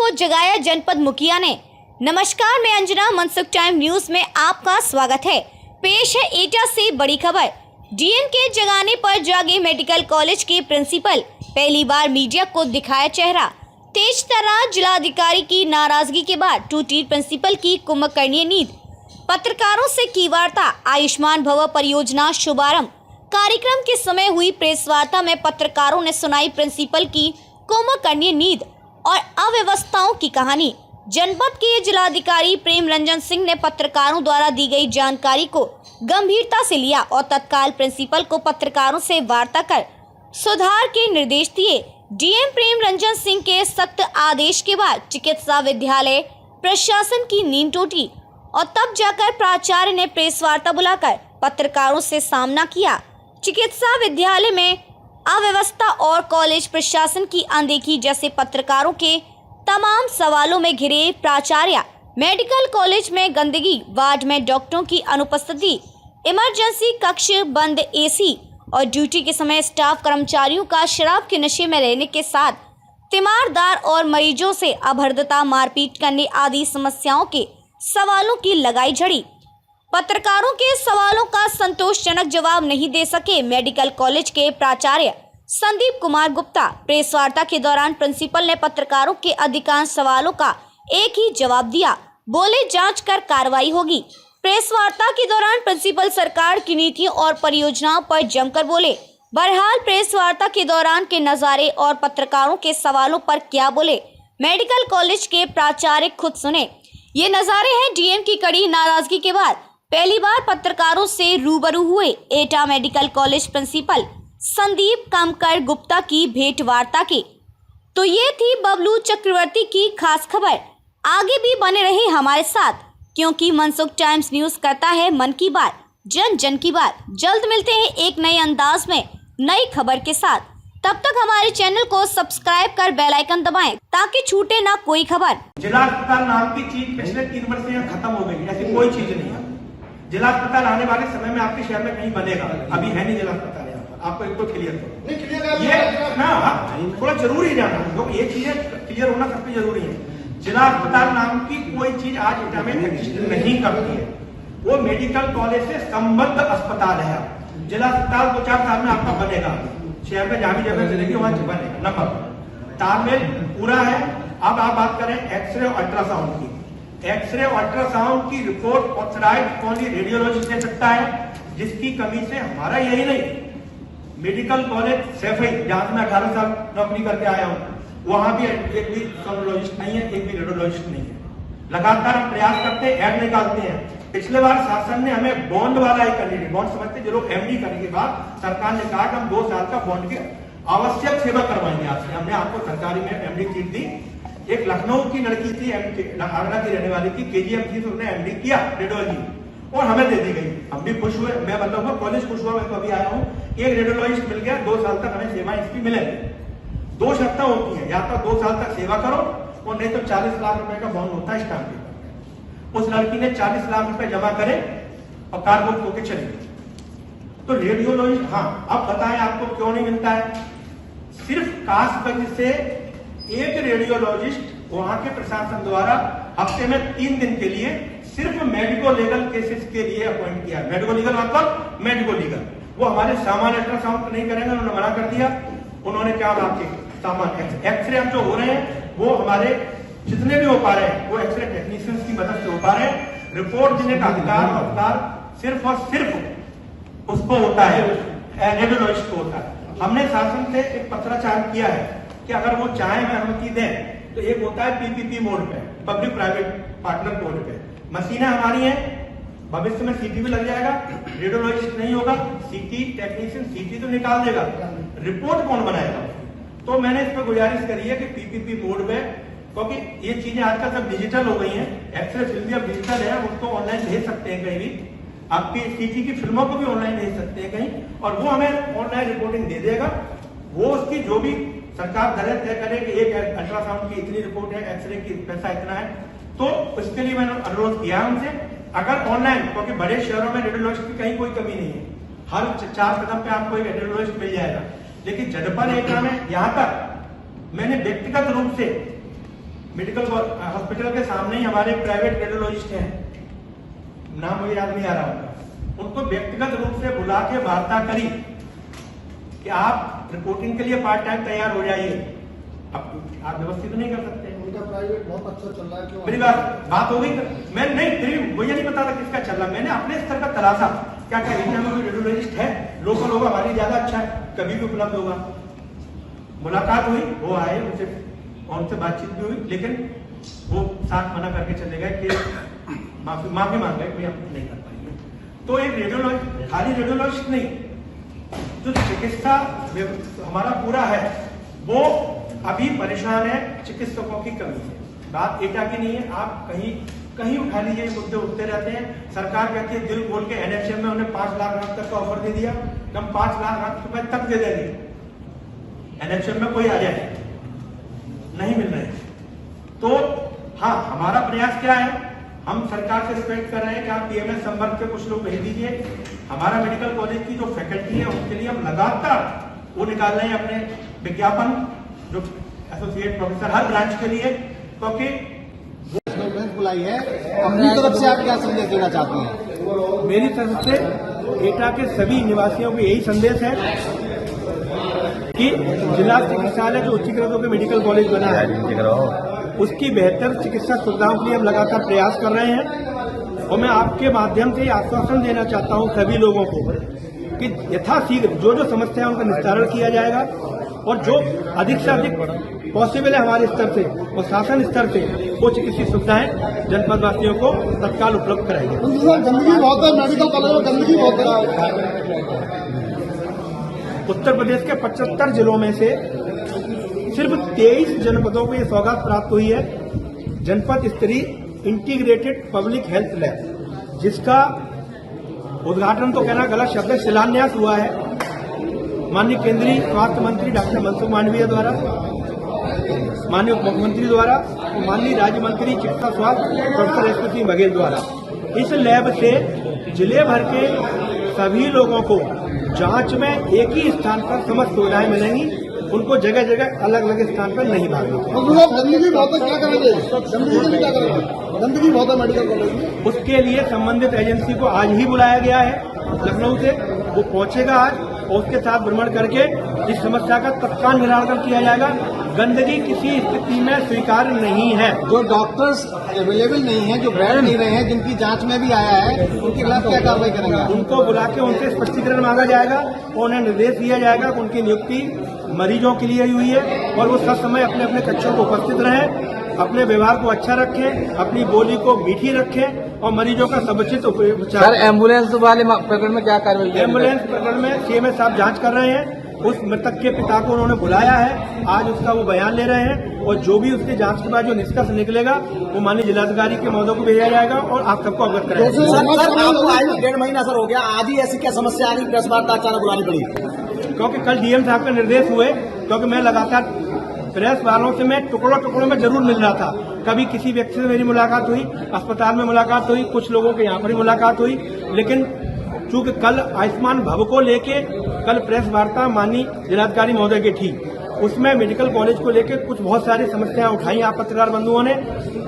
को जगाया जनपद मुखिया ने। नमस्कार, मैं अंजना, मनसुख टाइम न्यूज में आपका स्वागत है। पेश है एटा से बड़ी खबर। डीएम के जगाने पर जागे मेडिकल कॉलेज के प्रिंसिपल, पहली बार मीडिया को दिखाया चेहरा। तेज तर्रार जिलाधिकारी की नाराजगी के बाद टूटी प्रिंसिपल की कुंभकर्णीय नींद। पत्रकारों से की वार्ता। आयुष्मान भव परियोजना शुभारंभ कार्यक्रम के समय हुई प्रेस वार्ता में पत्रकारों ने सुनाई प्रिंसिपल की कुंभकर्णीय नींद और अव्यवस्थाओं की कहानी। जनपद के जिलाधिकारी प्रेम रंजन सिंह ने पत्रकारों द्वारा दी गई जानकारी को गंभीरता से लिया और तत्काल प्रिंसिपल को पत्रकारों से वार्ता कर सुधार के निर्देश दिए। डीएम प्रेम रंजन सिंह के सख्त आदेश के बाद चिकित्सा विद्यालय प्रशासन की नींद टूटी और तब जाकर प्राचार्य ने प्रेस वार्ता बुलाकर पत्रकारों से सामना किया। चिकित्सा विद्यालय में अव्यवस्था और कॉलेज प्रशासन की अनदेखी जैसे पत्रकारों के तमाम सवालों में घिरे प्राचार्य, मेडिकल कॉलेज में गंदगी, वार्ड में डॉक्टरों की अनुपस्थिति, इमरजेंसी कक्ष बंद, एसी और ड्यूटी के समय स्टाफ कर्मचारियों का शराब के नशे में रहने के साथ तीमारदार और मरीजों से अभद्रता, मारपीट करने आदि समस्याओं के सवालों की लगाई झड़ी। पत्रकारों के सवालों का संतोषजनक जवाब नहीं दे सके मेडिकल कॉलेज के प्राचार्य संदीप कुमार गुप्ता। प्रेस वार्ता के दौरान प्रिंसिपल ने पत्रकारों के अधिकांश सवालों का एक ही जवाब दिया, बोले जांच कर कार्रवाई होगी। प्रेस वार्ता के दौरान प्रिंसिपल सरकार की नीतियों और परियोजनाओं पर जमकर बोले। बहरहाल प्रेस वार्ता के दौरान के नजारे और पत्रकारों के सवालों पर क्या बोले, मेडिकल कॉलेज के प्राचार्य खुद सुने। ये नजारे हैं डीएम की कड़ी नाराजगी के बाद पहली बार पत्रकारों से रूबरू हुए Etah medical college principal Sandeep Kamkar Gupta की भेंट वार्ता की। तो ये थी बबलू चक्रवर्ती की खास खबर। आगे भी बने रहे हमारे साथ, क्योंकि मनसुख टाइम्स न्यूज करता है मन की बात, जन जन की बात। जल्द मिलते हैं एक नए अंदाज में नई खबर के साथ। तब तक हमारे चैनल को सब्सक्राइब कर बेल आइकन दबाएं ताकि छूटे ना कोई खबर। जिला अस्पताल नाम की चीज पिछले 3 वर्ष से यहाँ खत्म हो गई, ऐसी कोई चीज नहीं है। जिला अस्पताल आने वाले समय में आपके शहर में कहीं बनेगा, अभी है नहीं जिला अस्पताल। आपको एक तो क्लियर करो, ये ना थोड़ा जरूरी जाना, क्योंकि ये चीजें क्लियर होना सबसे जरूरी है। जिला अस्पताल नाम की कोई चीज आज एटा में एग्जिस्ट नहीं करती है। वो मेडिकल कॉलेज से संबद्ध अस्पताल है। जिला अस्पताल 2-4 साल में आपका बनेगा, शहर में जहां भी जगह चलेगी वहां बनेगा। नंबर तालमेल पूरा है। अब आप बात करें एक्सरे और अल्ट्रासाउंड की। एक्सरे और अल्ट्रासाउंड की रिपोर्ट ऑथराइज्ड ओनली रेडियोलॉजिस्ट दे सकता है, जिसकी कमी से हमारा यही नहीं, मेडिकल कॉलेज सैफई, जहां मैं 18 साल नौकरी करके आया हूं, वहां भी एक भी सोनोलॉजिस्ट नहीं है, एक भी रेडियोलॉजिस्ट नहीं है। लगातार हम प्रयास करते हैं, ऐड निकालते हैं। पिछले बार शासन ने हमें बॉन्ड वाला एक कैंडिडेट, बॉन्ड समझते जो लोग एमडी करने के बाद सरकार ने कहा कि हम 2 साल का बॉन्ड की आवश्यक सेवा करवाएंगे आपसे। हमने आपको सरकारी में एमडी सीट दी। एक लखनऊ की लड़की थी, आगरा की रहने वाली थी, केजीएमसी से उसने एमडी किया रेडियोलॉजी और हमें दे दी गई। हम भी खुश हुए, मैं मतलब कॉलेज खुश हुआ। मैं तो अभी आया हूँ, एक रेडियोलॉजिस्ट मिल गया, 2 साल तक हमें सेवाएं इसकी मिलेगी। 2 शर्तें होती है, या तो 2 साल तक सेवा करो और नहीं तो 40 लाख रुपए का बॉन्ड होता है स्टाम्प पेपर। उस लड़की ने 40 लाख रुपए जमा करे और कार बुक होकर चली गई। तो रेडियोलॉजिस्ट, हाँ अब बताएं आपको क्यों नहीं मिलता है? सिर्फ कासगंज से एक रेडियोलॉजिस्ट वहां के प्रशासन द्वारा हफ्ते में 3 दिन के लिए सिर्फ मेडिको लीगल केसेस के लिए अपॉइंट किया। मेडिको लीगल मतलब मेडिको लीगल, वो हमारे सामान्य अल्ट्रासाउंड नहीं करेंगे, उन्होंने मना कर दिया। उन्होंने क्या आपके सामान्य एक्सरे जो हो रहे हैं वो हमारे जितने भी हो पा रहे हैं वो एक्सरे टेक्नीशियंस की मदद से हो पा रहे हैं। रिपोर्ट देने का अधिकार सिर्फ और सिर्फ उसको होता है, रेडियोलॉजिस्ट को होता है। हमने शासन से एक पत्राचार किया है कि अगर वो चाहे में अनुमति दें तो एक होता है पीपीपी मोड पे, पब्लिक प्राइवेट पार्टनर मोड पे। मशीनें हमारी हैं, भविष्य में सीटी भी लग जाएगा, रेडियोलॉजिस्ट नहीं होगा, सीटी टेक्नीशियन सीटी तो निकाल देगा, रिपोर्ट कौन बनाएगा? तो मैंने इस पर गुजारिश करी है कि पीपीपी मोड पे, क्योंकि ये चीजें आजकल सब डिजिटल हो गई हैं। एक्सरे फिल्म भी अब डिजिटल है, उसको ऑनलाइन भेज सकते हैं कहीं भी, आपकी सीटी की फिल्मों को भी ऑनलाइन भेज सकते हैं कहीं, और वो हमें ऑनलाइन रिपोर्टिंग दे देगा। वो उसकी जो भी सरकार दरें तय करे कि एक अल्ट्रासाउंड की इतनी रिपोर्ट है, एक्सरे की पैसा इतना है, तो उसके लिए मैंने अनुरोध किया उनसे, अगर ऑनलाइन, क्योंकि बड़े शहरों में रेडियोलॉजिस्ट की कहीं कोई कमी नहीं है, हर 4 कदम पे आपको एक रेडियोलॉजिस्ट मिल जाएगा। लेकिन जनपद एटा में यहाँ तक मैंने व्यक्तिगत रूप से मेडिकल हॉस्पिटल के सामने ही हमारे प्राइवेट रेडियोलॉजिस्ट हैं, नाम मुझे याद नहीं आ रहा उनका, उनको व्यक्तिगत रूप से बुला के वार्ता करी कि आप रिपोर्टिंग के लिए पार्ट टाइम तैयार हो जाइए। अब आप व्यवस्थित नहीं कर सकते। उनका प्राइवेट बहुत अच्छा चल रहा है, क्यों? मेरी बात हो गई। मैं नहीं, मुझे नहीं पता था किसका चल रहा। मैंने अपने स्तर पर तलाशा, क्या इंडिया में कोई रेडियोलॉजिस्ट है, लोकल होगा, हमारी ज्यादा अच्छा है, कभी भी उपलब्ध होगा। मुलाकात हुई, वो आए, उनसे बातचीत भी हुई, लेकिन वो साथ मना करके चले गए कि माफी मांग गए, कोई आप नहीं कर पाएंगे। तो एक रेडियोलॉजिस्ट, खाली रेडियोलॉजिस्ट नहीं, जो चिकित्सा हमारा पूरा है, वो अभी परेशान है, चिकित्सकों की कमी है। बात एटा की नहीं है, आप कहीं उठा लीजिए, मुद्दे उठते रहते हैं। सरकार कहती है दिल खोल के एनएचएम में उन्हें 5 लाख तक का ऑफर दे दिया, हम 5 लाख रुपए तक दे देंगे, एनएचएम में कोई आ जाए, नहीं मिल रहे। तो हाँ, हमारा प्रयास क्या है, हम सरकार से रिक्वेस्ट कर रहे हैं कि आप पीएमएस संपर्क के कुछ लोग भेज दीजिए। हमारा मेडिकल कॉलेज की जो फैकल्टी है उसके लिए हम लगातार वो निकाल रहे हैं अपने विज्ञापन, जो एसोसिएट प्रोफेसर हर ब्रांच के लिए, क्योंकि बुलाई है। अपनी तरफ से आप क्या संदेश देना चाहते हैं? मेरी तरफ से एटा के सभी निवासियों को यही संदेश है कि जिला चिकित्सालय जो उच्चीकृत होकर मेडिकल कॉलेज बना है, उसकी बेहतर चिकित्सा सुविधाओं के लिए हम लगातार प्रयास कर रहे हैं। और मैं आपके माध्यम से आश्वासन देना चाहता हूं सभी लोगों को कि यथाशीघ्र जो समस्या है उनका निस्तारण किया जाएगा, और जो अधिक से अधिक पॉसिबल है हमारे स्तर से और शासन स्तर से वो चिकित्सीय सुविधाएं जनपद वासियों को तत्काल उपलब्ध कराई जाए। गंदगी बहुत है मेडिकल कॉलेज में, गंदगी बहुत है। उत्तर प्रदेश के 75 जिलों में से सिर्फ 23 जनपदों को ये सौगात प्राप्त हुई है, जनपद स्तरीय इंटीग्रेटेड पब्लिक हेल्थ लैब, जिसका उद्घाटन तो कहना गलत शब्द है, शिलान्यास हुआ है माननीय केंद्रीय स्वास्थ्य मंत्री डॉक्टर मनसुख मांडविया द्वारा, माननीय उप मुख्यमंत्री द्वारा, माननीय राज्य मंत्री चिकित्सा स्वास्थ्य प्रोफेसर एसपी सिंह बघेल द्वारा। इस लैब से जिले भर के सभी लोगों को जांच में एक ही स्थान पर समस्त सुविधाएं मिलेंगी, उनको जगह जगह अलग अलग स्थान पर नहीं भागनी। गंदगी बहुत है, क्या करेंगे? गंदगी क्या करेंगे? गंदगी बहुत है मेडिकल कॉलेज में। उसके लिए संबंधित एजेंसी को आज ही बुलाया गया है लखनऊ से, वो पहुंचेगा आज और उसके साथ भ्रमण करके इस समस्या का तत्काल निराकरण किया जाएगा। गंदगी किसी स्थिति में स्वीकार्य नहीं है। जो डॉक्टर्स अवेलेबल नहीं है, जो बैठ नहीं रहे हैं, जिनकी जांच में भी आया है, उनके खिलाफ क्या कार्रवाई करेंगे? उनको बुला के उनसे स्पष्टीकरण मांगा जाएगा और उन्हें निर्देश दिया जाएगा कि उनकी नियुक्ति मरीजों के लिए हुई है और वो सब समय अपने अपने कक्षों को उपस्थित रहें, अपने व्यवहार को अच्छा रखें, अपनी बोली को मीठी रखें और मरीजों का समुचित उपचार। सर, एम्बुलेंस वाले प्रकरण में क्या कार्रवाई? एम्बुलेंस प्रकरण में सीएमएस साहब जांच कर रहे हैं। उस मृतक के पिता को उन्होंने बुलाया है, आज उसका वो बयान ले रहे हैं और जो भी उसकी जांच के बाद जो निष्कर्ष निकलेगा वो माननीय जिलाधिकारी के महोदय को भेजा जाएगा और आप सबको अवगत कराएंगे। सर, आपको आज 1.5 महीना सर हो गया, आज ही ऐसी क्या समस्या आ गई, प्रेस वार्ता अचानक बुलानी पड़ी? क्योंकि कल डीएम साहब के निर्देश हुए, क्योंकि मैं लगातार प्रेस वालों से मैं टुकड़ों में जरूर मिल रहा था। कभी किसी व्यक्ति से मेरी मुलाकात हुई, अस्पताल में मुलाकात हुई, कुछ लोगों के यहाँ पर ही मुलाकात हुई, लेकिन चूंकि कल आयुष्मान भव को लेके कल प्रेस वार्ता माननीय जिलाधिकारी महोदय की थी, उसमें मेडिकल कॉलेज को लेकर कुछ बहुत सारी समस्याएं उठाई आप पत्रकार बंधुओं ने,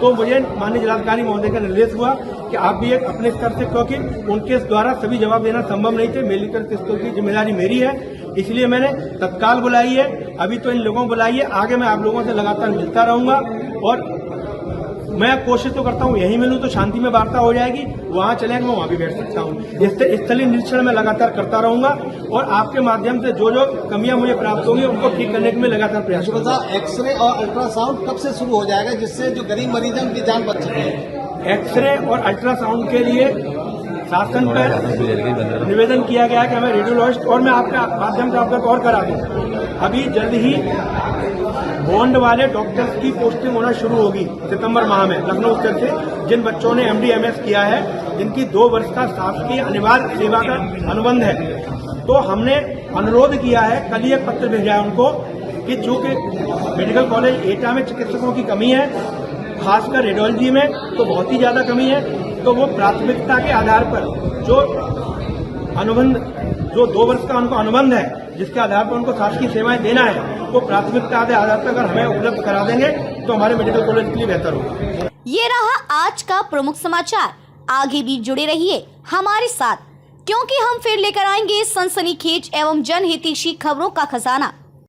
तो मुझे माननीय जिलाधिकारी महोदय का निर्देश हुआ कि आप भी एक अपने स्तर से, क्योंकि उनके द्वारा सभी जवाब देना संभव नहीं थे, मेडिकल स्तर की जिम्मेदारी मेरी है, इसलिए मैंने तत्काल बुलाई है। अभी तो इन लोगों को बुलाई है, आगे मैं आप लोगों से लगातार मिलता रहूंगा और मैं कोशिश तो करता हूँ यहीं मिलूं तो शांति में वार्ता हो जाएगी, वहां चलेंगे मैं वहां भी बैठ सकता हूँ। स्थलीय निरीक्षण में लगातार करता रहूंगा और आपके माध्यम से जो जो कमियां मुझे प्राप्त होंगी उनको ठीक करने के लिए लगातार प्रयास करूंगा। एक्सरे और अल्ट्रासाउंड कब से शुरू हो जाएगा, जिससे जो गरीब मरीज है उनकी जान बच सके? एक्सरे और अल्ट्रासाउंड के लिए शासन पर निवेदन किया गया कि हमें रेडियोलॉजिस्ट, और मैं आपके माध्यम से आपका और करा दूं, अभी जल्द ही बॉन्ड वाले डॉक्टर्स की पोस्टिंग होना शुरू होगी सितंबर माह में लखनऊ स्तर से। जिन बच्चों ने MD-MS किया है, जिनकी 2 वर्ष का शासकीय अनिवार्य सेवा का अनुबंध है, तो हमने अनुरोध किया है, कल ही एक पत्र भेजा है उनको कि चूंकि मेडिकल कॉलेज एटा में चिकित्सकों की कमी है, खासकर रेडियोलॉजी में तो बहुत ही ज्यादा कमी है, तो वो प्राथमिकता के आधार पर जो अनुबंध जो 2 वर्ष का उनका अनुबंध है, जिसके आधार पर उनको शासकीय सेवाएं देना है, वो प्राथमिकता के आधार पर अगर हमें उपलब्ध करा देंगे तो हमारे मेडिकल कॉलेज के लिए बेहतर होगा। ये रहा आज का प्रमुख समाचार। आगे भी जुड़े रहिए हमारे साथ, क्योंकि हम फिर लेकर आएंगे सनसनीखेज एवं जनहितैषी खबरों का खजाना।